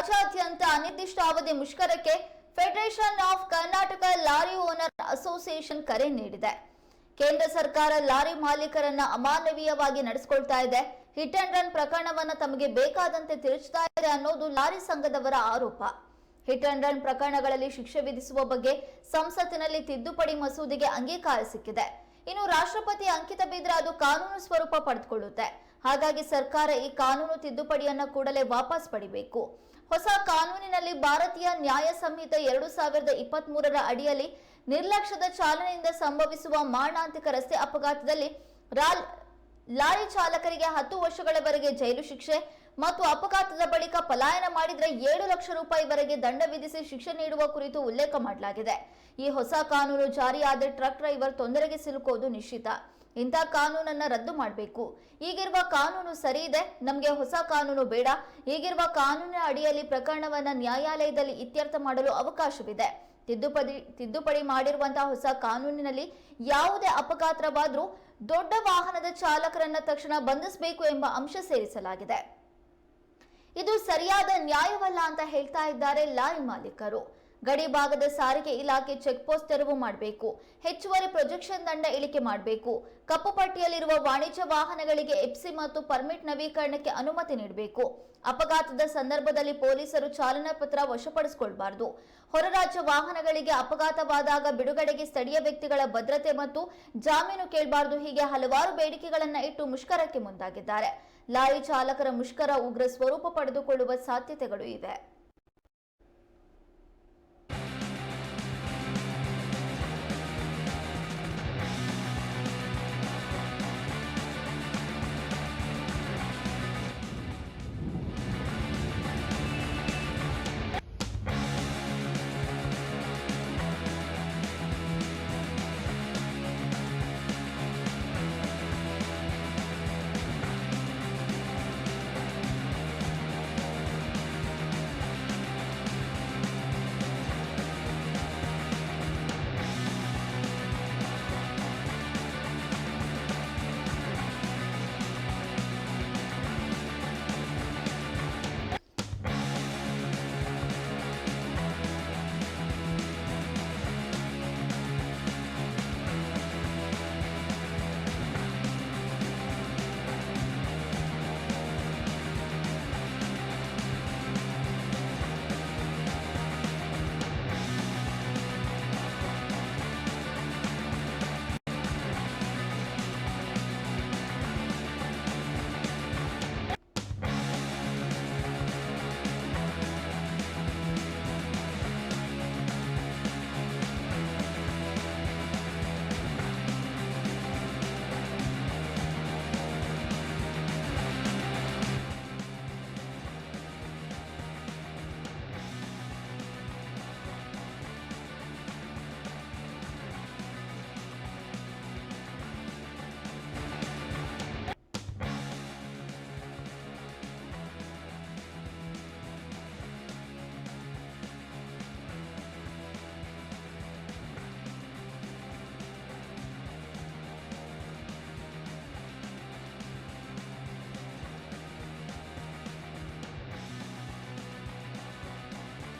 ರಾಜ್ಯಾದ್ಯಂತ ಅನಿರ್ದಿಷ್ಟಾವಧಿ ಮುಷ್ಕರಕ್ಕೆ federation of Karnataka lorry owner association ಕರೆ ನೀಡಿದೆ. ಕೇಂದ್ರ ಸರ್ಕಾರ ಲಾರಿ ಮಾಲೀಕರನ್ನ ಅಮಾನವೀಯವಾಗಿ ನಡೆಸಿಕೊಳ್ತಾ ಇದೆ. ಹಿಟ್ ಅಂಡ್ ರನ್ ಪ್ರಕರಣವನ್ನ ತಮಗೆ ಬೇಕಾದಂತೆ ತಿರುಚ್ತಾ ಇದೆ ಅನ್ನೋದು ಲಾರಿ ಸಂಘದವರ ಆರೋಪ. ಹಿಟ್ ಅಂಡ್ ರನ್ ಪ್ರಕರಣಗಳಲ್ಲಿ ಶಿಕ್ಷೆ ವಿಧಿಸುವ ಬಗ್ಗೆ ಸಂಸತ್ತಿನಲ್ಲಿ ತಿದ್ದುಪಡಿ ಮಸೂದೆಗೆ ಅಂಗೀಕಾರ ಸಿಕ್ಕಿದೆ. ಇನ್ನು ರಾಷ್ಟ್ರಪತಿ ಅಂಕಿತ ಬಿದ್ದರೆ ಅದು ಕಾನೂನು ಸ್ವರೂಪ ಪಡೆದುಕೊಳ್ಳುತ್ತೆ. ಹಾಗಾಗಿ ಸರ್ಕಾರ ಈ ಕಾನೂನು ತಿದ್ದುಪಡಿಯನ್ನ ಕೂಡಲೇ ವಾಪಸ್ ಪಡಿಬೇಕು. ಹೊಸ ಕಾನೂನಿನಲ್ಲಿ ಭಾರತೀಯ ನ್ಯಾಯ ಸಂಹಿತೆ 2023ರ ಅಡಿಯಲ್ಲಿ ನಿರ್ಲಕ್ಷ್ಯದ ಚಾಲನೆಯಿಂದ ಸಂಭವಿಸುವ ಮಾರಣಾಂತಿಕ ರಸ್ತೆ ಅಪಘಾತದಲ್ಲಿ ಲಾರಿ ಚಾಲಕರಿಗೆ 10 ವರ್ಷಗಳವರೆಗೆ ಜೈಲು ಶಿಕ್ಷೆ ಮತ್ತು ಅಪಘಾತದ ಬಳಿಕ ಪಲಾಯನ ಮಾಡಿದ್ರೆ 7 ಲಕ್ಷ ರೂಪಾಯಿವರೆಗೆ ದಂಡ ವಿಧಿಸಿ ಶಿಕ್ಷೆ ನೀಡುವ ಕುರಿತು ಉಲ್ಲೇಖ ಮಾಡಲಾಗಿದೆ. ಈ ಹೊಸ ಕಾನೂನು ಜಾರಿಯಾದರೆ ಟ್ರಕ್ ಡ್ರೈವರ್ ತೊಂದರೆಗೆ ಸಿಲುಕೋದು ನಿಶ್ಚಿತ. ಇಂಥ ಕಾನೂನನ್ನ ರದ್ದು ಮಾಡಬೇಕು. ಈಗಿರುವ ಕಾನೂನು ಸರಿ ಇದೆ, ನಮಗೆ ಹೊಸ ಕಾನೂನು ಬೇಡ. ಈಗಿರುವ ಕಾನೂನಿನ ಅಡಿಯಲ್ಲಿ ಪ್ರಕರಣವನ್ನ ನ್ಯಾಯಾಲಯದಲ್ಲಿ ಇತ್ಯರ್ಥ ಮಾಡಲು ಅವಕಾಶವಿದೆ. ತಿದ್ದುಪಡಿ ಮಾಡಿರುವಂತಹ ಹೊಸ ಕಾನೂನಿನಲ್ಲಿ ಯಾವುದೇ ಅಪಘಾತವಾದರೂ ದೊಡ್ಡ ವಾಹನದ ಚಾಲಕರನ್ನ ತಕ್ಷಣ ಬಂಧಿಸಬೇಕು ಎಂಬ ಅಂಶ ಸೇರಿಸಲಾಗಿದೆ. ಇದು ಸರಿಯಾದ ನ್ಯಾಯವಲ್ಲ ಅಂತ ಹೇಳ್ತಾ ಇದ್ದಾರೆ ಲಾರಿ ಮಾಲೀಕರು. ಗಡಿ ಭಾಗದ ಸಾರಿಗೆ ಇಲಾಖೆ ಚೆಕ್ ಪೋಸ್ಟ್ ತೆರವು ಮಾಡಬೇಕು. ಹೆಚ್ಚುವರಿ ಪ್ರೊಜೆಕ್ಷನ್ ದಂಡ ಇಳಿಕೆ ಮಾಡಬೇಕು. ಕಪ್ಪು ಪಟ್ಟಿಯಲ್ಲಿರುವ ವಾಣಿಜ್ಯ ವಾಹನಗಳಿಗೆ ಎಫ್ಸಿ ಮತ್ತು ಪರ್ಮಿಟ್ ನವೀಕರಣಕ್ಕೆ ಅನುಮತಿ ನೀಡಬೇಕು. ಅಪಘಾತದ ಸಂದರ್ಭದಲ್ಲಿ ಪೊಲೀಸರು ಚಾಲನಾ ಪತ್ರ ವಶಪಡಿಸಿಕೊಳ್ಳಬಾರದು. ಹೊರ ರಾಜ್ಯ ವಾಹನಗಳಿಗೆ ಅಪಘಾತವಾದಾಗ ಬಿಡುಗಡೆಗೆ ಸ್ಥಳೀಯ ವ್ಯಕ್ತಿಗಳ ಭದ್ರತೆ ಮತ್ತು ಜಾಮೀನು ಕೇಳಬಾರದು. ಹೀಗೆ ಹಲವಾರು ಬೇಡಿಕೆಗಳನ್ನ ಇಟ್ಟು ಮುಷ್ಕರಕ್ಕೆ ಮುಂದಾಗಿದ್ದಾರೆ. ಲಾರಿ ಚಾಲಕರ ಮುಷ್ಕರ ಉಗ್ರ ಸ್ವರೂಪ ಪಡೆದುಕೊಳ್ಳುವ ಸಾಧ್ಯತೆಗಳು ಇವೆ.